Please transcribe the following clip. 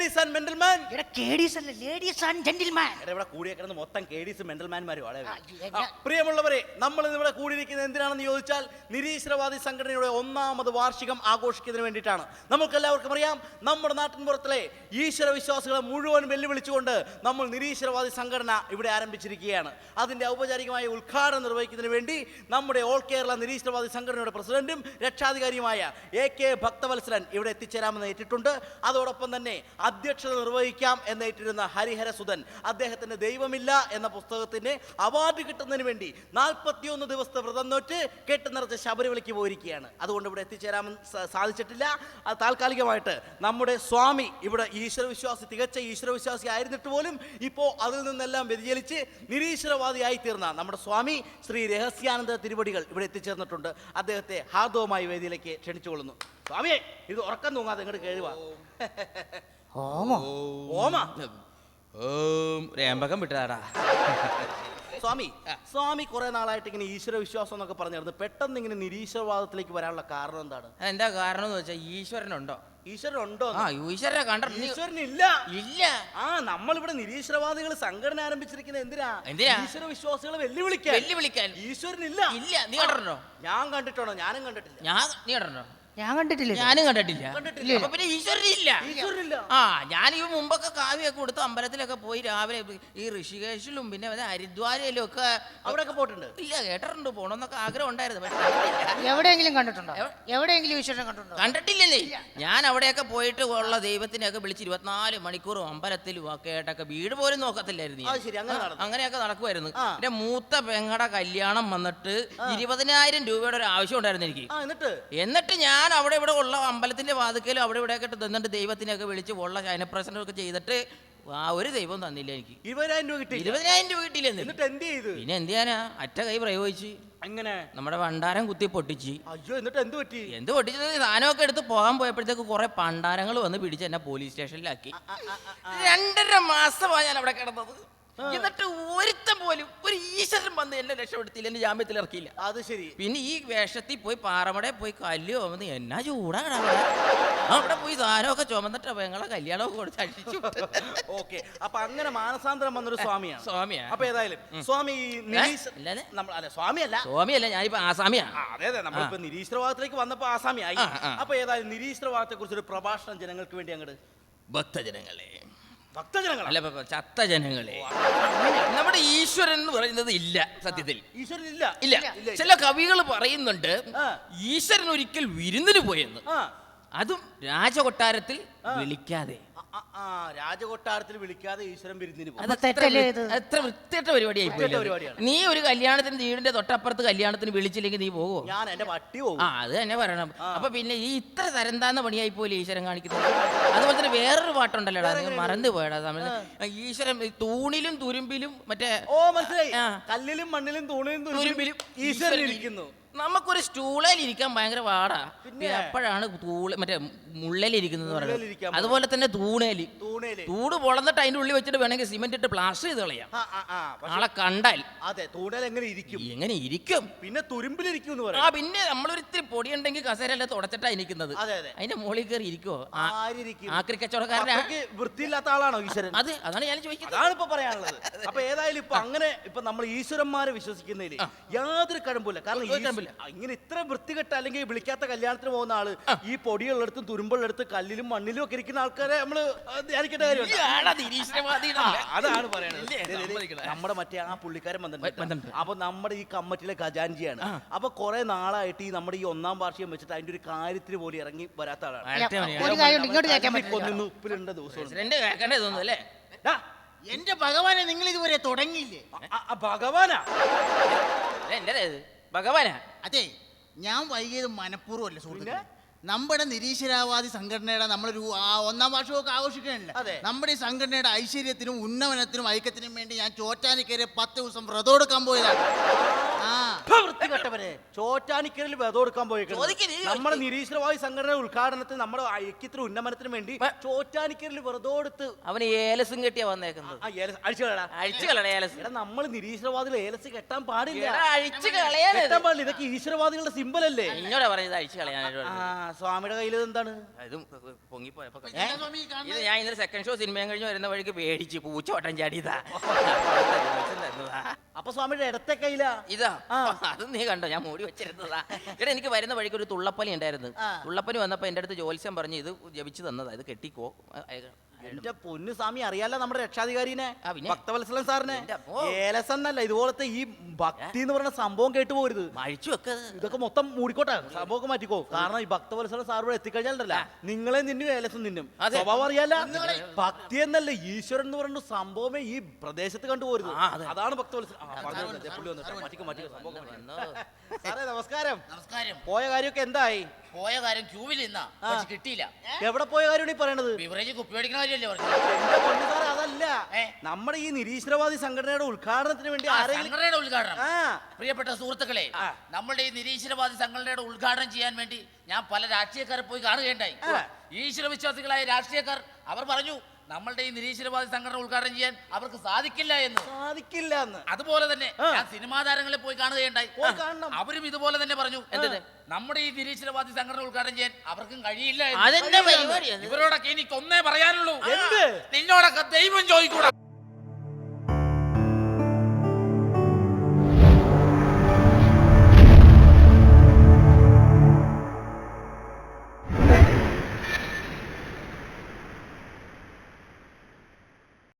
Ladies and gentleman. Ladies and gentleman. ഇവിടെ കൂടിയേക്കുന്നത് മൊത്തം കേഡീസ് മെന്റൽമാൻമാരും വളരെ. പ്രിയമുള്ളവരെ, നമ്മൾ ഇവിടെ കൂടിയിരിക്കുന്നത് എന്തിനാണെന്ന് ചോദിച്ചാൽ നിരീശ്വരവാദി സംഘടനയുടെ 1ാമത് വാർഷികം ആഘോഷിക്കുന്നതിന് വേണ്ടിയിട്ടാണ്. നമുക്ക് എല്ലാവർക്കും അറിയാം, നമ്മുടെ നാട്ടിൻപുറത്തിലെ ഈശ്വര വിശ്വാസികളെ മുഴുവൻ വെല്ലുവിളിച്ചുകൊണ്ട് നമ്മൾ നിരീശ്വരവാദി സംഘടന ഇവിടെ ആരംഭിച്ചിരിക്കുകയാണ്. അതിന്റെ ഔപചാരികമായ ഉദ്ഘാടനം നിർവഹിക്കുന്നതിന് വേണ്ടി നമ്മുടെ ഓൾ കേരള നിരീശ്വരവാദി സംഘടനയുടെ പ്രസിഡന്റും രക്ഷാധികാരിയുമായ AK ഭക്തവത്സരൻ ഇവിടെ എത്തിച്ചേരാമെന്ന് ഏറ്റിട്ടുണ്ട്. അതോടൊപ്പം തന്നെ അധ്യക്ഷത നിർവഹിക്കാം എന്നേറ്റിരുന്ന ഹരിഹരസുധൻ അദ്ദേഹത്തിന്റെ ദൈവമില്ല എന്ന പുസ്തകത്തിന് അവാർഡ് കിട്ടുന്നതിന് വേണ്ടി 41 ദിവസത്തെ വ്രതം നോറ്റ് കെട്ടുനിറച്ച് ശബരിമലയ്ക്ക് പോയിരിക്കുകയാണ്. അതുകൊണ്ട് ഇവിടെ എത്തിച്ചേരാമെന്ന് സാധിച്ചിട്ടില്ല. അത് താൽക്കാലികമായിട്ട് നമ്മുടെ സ്വാമി ഇവിടെ തികച്ച ഈശ്വരവിശ്വാസി ആയിരുന്നിട്ട് പോലും ഇപ്പോൾ അതിൽ നിന്നെല്ലാം വ്യതിചലിച്ച് നിരീശ്വരവാദിയായി തീർന്ന നമ്മുടെ സ്വാമി ശ്രീ രഹസ്യാനന്ദ തിരുവടികൾ ഇവിടെ എത്തിച്ചേർന്നിട്ടുണ്ട്. അദ്ദേഹത്തെ ഹാർദവമായി വേദിയിലേക്ക് ക്ഷണിച്ചുകൊള്ളുന്നു. സ്വാമിയെ, ഇത് ഉറക്കം തൂങ്ങാതെ ഇങ്ങോട്ട് കേഴുവാ. രേമ്പകം വിട്ടതാടാ. സ്വാമി കുറെ നാളായിട്ട് ഇങ്ങനെ ഈശ്വര വിശ്വാസം എന്നൊക്കെ പറഞ്ഞിരുന്നു. പെട്ടെന്ന് ഇങ്ങനെ നിരീശ്വരവാദത്തിലേക്ക് വരാനുള്ള കാരണം എന്താണ്? എന്താ കാരണം എന്ന് വെച്ചാൽ ഈശ്വരനുണ്ടോ? ഈശ്വരനുണ്ടോ? ഈശ്വരനെ കണ്ടോ? ഈശ്വരനില്ല. ഇല്ല. നമ്മളിവിടെ നിരീശ്വരവാദികൾ സംഘടന ആരംഭിച്ചിരിക്കുന്നത് എന്തിനാ? ഈശ്വര വിശ്വാസികളെ വെല്ലുവിളിക്കാൻ. ഈശ്വരനില്ല. ഇല്ല. നീ കണ്ടിട്ടുണ്ടോ? ഞാൻ കണ്ടിട്ടുണ്ടോ? ഞാനും കണ്ടിട്ടില്ല. നീ കണ്ടിട്ടുണ്ടോ? ഞാനും കണ്ടിട്ടില്ല. അപ്പൊ പിന്നെ ഈശ്വരനില്ല. ഞാൻ ഈ മുമ്പൊക്കെ കാവ്യൊക്കെ കൊടുത്ത് അമ്പലത്തിലൊക്കെ പോയി രാവിലെ ഈ ഋഷികേശിലും പിന്നെ ഹരിദ്വാരയിലും ഒക്കെ അവിടെയൊക്കെ പോയിട്ടുണ്ട്. ഇല്ല, കേട്ടിട്ടുണ്ട്, പോണമെന്നൊക്കെ ആഗ്രഹം ഉണ്ടായിരുന്നു. എവിടെയെങ്കിലും കണ്ടിട്ടുണ്ടോ? എവിടെയെങ്കിലും ഈശ്വരനെ കണ്ടിട്ടുണ്ടോ? കണ്ടിട്ടില്ലേ. ഞാൻ അവിടെയൊക്കെ പോയിട്ട് ഉള്ള ദൈവത്തിനെയൊക്കെ വിളിച്ച് 24 മണിക്കൂറും അമ്പലത്തിലും ഒക്കെ ആയിട്ടൊക്കെ വീട് പോലും നോക്കത്തില്ലായിരുന്നു. അങ്ങനെയൊക്കെ നടക്കുമായിരുന്നു. എന്റെ മൂത്ത പെങ്ങടെ കല്യാണം വന്നിട്ട് 20,000 രൂപയുടെ ഒരു ആവശ്യം ഉണ്ടായിരുന്നു എനിക്ക്. എന്നിട്ട് ഞാൻ അവിടെ ഇവിടെ ഉള്ള അമ്പലത്തിന്റെ വാതിക്കലും അവിടെ ഇവിടെ ഒക്കെ തന്നിട്ട് ദൈവത്തിനെയൊക്കെ വിളിച്ച് ഉള്ള ശയനപ്രസനമൊക്കെ ചെയ്തിട്ട് ഒരു ദൈവം തന്നില്ല എനിക്ക്. 20,000 രൂപ കിട്ടിയില്ല. പിന്നെ എന്ത് ചെയ്യാനാ, അറ്റ കൈ പ്രയോഗിച്ച് അങ്ങനെ നമ്മുടെ പണ്ടാരം കുത്തി പൊട്ടിച്ച്. അയ്യോ, എന്നിട്ട് എന്ത് പൊട്ടിച്ചത്? സാധനമൊക്കെ എടുത്ത് പോകാൻ പോയപ്പോഴത്തേക്ക് കുറെ പണ്ടാരങ്ങൾ വന്ന് പിടിച്ച് എന്നെ പോലീസ് സ്റ്റേഷനിലാക്കി. 2.5 മാസമാണ് ഞാൻ അവിടെ കിടന്നത്. എന്നിട്ട് ഒരുത്തം പോലും ഒരു ഈശ്വരൻ വന്ന് എന്നെ രക്ഷപ്പെടുത്തിയില്ല, എന്നെ ജാമ്യത്തിൽ ഇറക്കിയില്ല. അത് ശരി. പിന്നെ ഈ വേഷത്തിൽ പോയി പാറമടയിൽ പോയി കല്ല് ചുമന്ന് എന്നാ ചൂടാണ് അവിടെ പോയി സാധനമൊക്കെ ചുമന്നിട്ട് ഞങ്ങളെ കല്യാണമൊക്കെ കൊടുത്ത് അടിച്ചു. ഓക്കെ, അപ്പൊ അങ്ങനെ മാനസാന്തരം വന്നൊരു സ്വാമിയാണ്. അപ്പൊ ഏതായാലും സ്വാമിയല്ല, ഞാനിപ്പോ ആസാമിയാണ്. അതെ, നമ്മളിപ്പോ നിരീശ്വരവാദത്തിലേക്ക് വന്നപ്പോ ആസാമിയായി. അപ്പൊ ഏതായാലും നിരീശ്വരവാദത്തെ കുറിച്ചൊരു പ്രഭാഷണം ജനങ്ങൾക്ക് വേണ്ടി അങ്ങോട്ട്. ഭക്തജനങ്ങളെ, അല്ല ചത്ത ജനങ്ങളെ, നമ്മുടെ ഈശ്വരൻ എന്ന് പറയുന്നത് ഇല്ല. സത്യത്തിൽ ഈശ്വരൻ ഇല്ല. ചില കവികൾ പറയുന്നുണ്ട് ഈശ്വരൻ ഒരിക്കൽ വിരുന്നിന് പോയെന്ന്, അതും രാജകൊട്ടാരത്തിൽ വിളിക്കാതെ. രാജകൊട്ടാരത്തിൽ വിളിക്കാതെ ഈശ്വരൻ വിരുന്നിന് പോകും. എത്ര വൃത്തികെട്ട പരിപാടിയായി പോയി. നീ ഒരു കല്യാണത്തിന് വീടിന്റെ തൊട്ടപ്പുറത്ത് കല്യാണത്തിന് വിളിച്ചില്ലെങ്കിൽ നീ പോകുമോ? ഞാൻ എന്റെ പട്ടി പോകും. അത് തന്നെ പറയണം. അപ്പൊ പിന്നെ ഈ ഇത്ര തരംതാന്ന പണിയായി പോലെ ഈശ്വരൻ കാണിക്കുന്നത്. അതുപോലെ തന്നെ വേറൊരു പാട്ടുണ്ടല്ലോടാ, മറന്നു പോയടാ. ഈശ്വരൻ തൂണിലും തുരുമ്പിലും മറ്റേ മനസ്സിലായി, കല്ലിലും മണ്ണിലും തൂണിലും തുരുമ്പിലും ഈശ്വരൻ ഇരിക്കുന്നു. നമുക്കൊരു സ്റ്റൂളിൽ ഇരിക്കാൻ ഭയങ്കര പാടാ. എപ്പോഴാണ് മറ്റേ മുള്ളലിരിക്കുന്നത് പറയുന്നത്. അതുപോലെ തന്നെ തൂണ് പൊളന്നിട്ട് അതിന്റെ ഉള്ളിൽ വെച്ചിട്ട് വേണമെങ്കിൽ സിമെന്റ് ഇട്ട് പ്ലാസ്റ്റർ ചെയ്ത് കളയാം. ആളെ കണ്ടാൽ എങ്ങനെ ഇരിക്കും? പിന്നെ തുരുമ്പിലിരിക്കും. പിന്നെ നമ്മളൊരിത്തിരി പൊടിയുണ്ടെങ്കിൽ കസേരല്ല തുടച്ചിട്ടാ ഇരിക്കുന്നത്. അതിന്റെ മുകളിൽ കയറി ഇരിക്കുവോ? ആക്രി കച്ചവടക്കാരനാണ്, വൃത്തിയില്ലാത്ത ആളാണോ ഈശ്വരൻ? അതാണ് ഞാൻ ചോദിക്കുന്നത്. അതാണ് ഇപ്പൊ പറയാനുള്ളത്. അപ്പൊ ഏതായാലും ഇപ്പൊ അങ്ങനെ ഇപ്പൊ നമ്മൾ ഈശ്വരന്മാരെ വിശ്വസിക്കുന്നതിൽ യാതൊരു കഴമ്പില്ല. കാരണം ഇങ്ങനെ ഇത്ര വൃത്തികെട്ട അല്ലെങ്കിൽ വിളിക്കാത്ത കല്യാണത്തിന് പോകുന്ന ആള് ഈ പൊടിയുള്ളടത്തും തുരുമ്പുള്ളടത്ത് കല്ലിലും മണ്ണിലും ഒക്കെ ഇരിക്കുന്ന ആൾക്കാരെ നമ്മള് ധ്യാനിക്കേണ്ട കാര്യമുണ്ട്. അതാണ് പറയുന്നത്. നമ്മുടെ മറ്റേ ആ പുള്ളിക്കാരൻ വന്നിട്ടുണ്ട്. അപ്പൊ നമ്മുടെ ഈ കമ്മിറ്റിയിലെ ഖജാൻജിയാണ്. അപ്പൊ കുറെ നാളായിട്ട് ഈ നമ്മുടെ ഈ 1ാം വാർഷികം വെച്ചിട്ട് അതിന്റെ ഒരു കാര്യത്തിന് പോലും ഇറങ്ങി വരാത്ത ആളാണ്. ഉപ്പിലിണ്ട ദിവസം എന്റെ ഭഗവാനെ, നിങ്ങൾ ഇതുവരെ തുടങ്ങിയില്ലേ? ഭഗവാനാ? അതെ, ഞാൻ വൈകിയത് മനഃപൂർവ്വമല്ല സുഹൃത്തുക്കളെ. നമ്മുടെ നിരീശ്വരവാദി സംഘടനയുടെ നമ്മളൊരു 1ാം വാർഷികമൊക്കെ ആഘോഷിക്കണില്ല. നമ്മുടെ ഈ സംഘടനയുടെ ഐശ്വര്യത്തിനും ഉന്നമനത്തിനും ഐക്യത്തിനും വേണ്ടി ഞാൻ ചോറ്റാനിക്കരെ 10 ദിവസം വ്രതം എടുക്കാൻ പോയതാണ്. ആ വൃത്തികെട്ടവരെ ചോറ്റാനിക്കലിൽ വെതം എടുക്കാൻ ചോദിക്ക് നീ നമ്മുടെ നിരീശ്വരവാദി സംഘടന ഉദ്ഘാടനത്തിന് നമ്മുടെ ഐക്യത്തിന് ഉന്നമനത്തിന് വേണ്ടി ചോറ്റാനിക്കലിൽ വെറുതെ എടുത്ത് അവന് ഏലസും കെട്ടിയാ വന്നേക്കുന്നത്. അഴിച്ചു കളടാ. അഴിച്ചു കളയാ ഏലസ്. എടാ നമ്മൾ നിരീശ്വരവാദികൾ ഏലസ് കെട്ടാൻ പാടില്ല. അഴിച്ചു കളയാൻ കെട്ടാൻ പാടില്ല. ഇതൊക്കെ ഈശ്വരവാദികളുടെ സിമ്പൽ അല്ലേ? എന്നോടാ പറഞ്ഞത് അഴിച്ചു കളയാനായിട്ട്. സ്വാമിയുടെ കയ്യിൽ എന്താണ്? ഇതും പൊങ്ങിപ്പോയപ്പോ ഇതെന്താ സ്വാമി ഈ കാണുന്നത്? ഇത് ഞാൻ ഇന്നലെ സെക്കൻഡ് ഷോ സിനിമയും കഴിഞ്ഞ് വരുന്ന വഴിക്ക് പേടിച്ച് പൂച്ചോട്ടം ചാടിയതാ. അപ്പൊ സ്വാമിയുടെ ഇടത്തെ കയ്യില ഇതാ അത് നീ കണ്ടോ, ഞാൻ മൂടി വെച്ചിരുന്നതാ. എടാ എനിക്ക് വരുന്ന വഴിക്ക് ഒരു തുള്ളപ്പനി ഉണ്ടായിരുന്നു. തുള്ളപ്പനി വന്നപ്പോ എന്റെ അടുത്ത് ജോത്സ്യം പറഞ്ഞു ഇത് ജപിച്ചു തന്നതാ, ഇത് കെട്ടിക്കോ. എന്റെ പൊന്നു സ്വാമി അറിയാലോ നമ്മുടെ രക്ഷാധികാരിനെ, ആ, പിന്നെ? ഭക്തവത്സലൻ സാറിനെ. എന്റെ അമ്മോ. ഏലസ് എന്നല്ല ഇതുപോലത്തെ ഈ ഭക്തി എന്ന് പറയുന്ന സംഭവം കേട്ടു പോരുത്. അഴിച്ചു വെക്കത്. ഇതൊക്കെ മൊത്തം മൂടിക്കോട്ടെ, സംഭവമൊക്കെ മാറ്റിക്കോ. കാരണം ഈ ഭക്തവത്സലൻ സാർ ഇവിടെ എത്തിക്കഴിഞ്ഞാലല്ല നിങ്ങളെ നിന്നും ഏലസും നിന്നും അതെ. സ്വഭാവം അറിയാല. ഭക്തി എന്നല്ല ഈശ്വരൻ എന്ന് പറയുന്ന സംഭവമേ ഈ പ്രദേശത്ത് കണ്ടുപോരുത്. അതാണ് ഭക്തവത്സലൻ. സാറേ നമസ്കാരം. നമസ്കാരം. പോയ കാര്യമൊക്കെ എന്തായി? പോയ കാര്യം ക്യൂവിൽ നിന്നാ പക്ഷെ കിട്ടിയില്ല. എവിടെ പോയ കാര്യമാണ് ഈ പറയണത്? ബിവറേജ് കുപ്പി മേടിക്കണ കാര്യമല്ലേ പറഞ്ഞു. എന്റെ പൊന്നു സാറേ അതല്ല, ഏ? നമ്മുടെ ഈ നിരീശ്വരവാദി സംഘടനയുടെ ഉദ്ഘാടനത്തിന് വേണ്ടി ആരെങ്കിലും സംഘടനയുടെ ഉദ്ഘാടനം. ആ പ്രിയപ്പെട്ട സുഹൃത്തുക്കളെ, നമ്മളുടെ ഈ നിരീശ്വരവാദി സംഘടനയുടെ ഉദ്ഘാടനം ചെയ്യാൻ വേണ്ടി ഞാൻ പല രാഷ്ട്രീയക്കാരെ പോയി കാണുകയുണ്ടായി. ഈശ്വര വിശ്വാസികളായ രാഷ്ട്രീയക്കാർ അവർ പറഞ്ഞു നമ്മളുടെ ഈ നിരീശ്വരവാദി സംഘടന ഉദ്ഘാടനം ചെയ്യാൻ അവർക്ക് സാധിക്കില്ല എന്ന്. സാധിക്കില്ല എന്ന്. അതുപോലെ തന്നെ ഞാൻ സിനിമാ താരങ്ങളെ പോയി കാണുകയുണ്ടായി. പോയി കാണണം. അവരും ഇതുപോലെ തന്നെ പറഞ്ഞു എന്ത്? നമ്മുടെ ഈ നിരീശ്വരവാദി സംഘടന ഉദ്ഘാടനം ചെയ്യാൻ അവർക്കും കഴിയില്ല അതെന്റെ പരിപാടി. ഇവരോടൊക്കെ എനിക്ക് ഒന്നേ പറയാനുള്ളൂ. എന്ത്? നിന്നോടൊക്കെ ദൈവം ചോദിക്കൂടാ.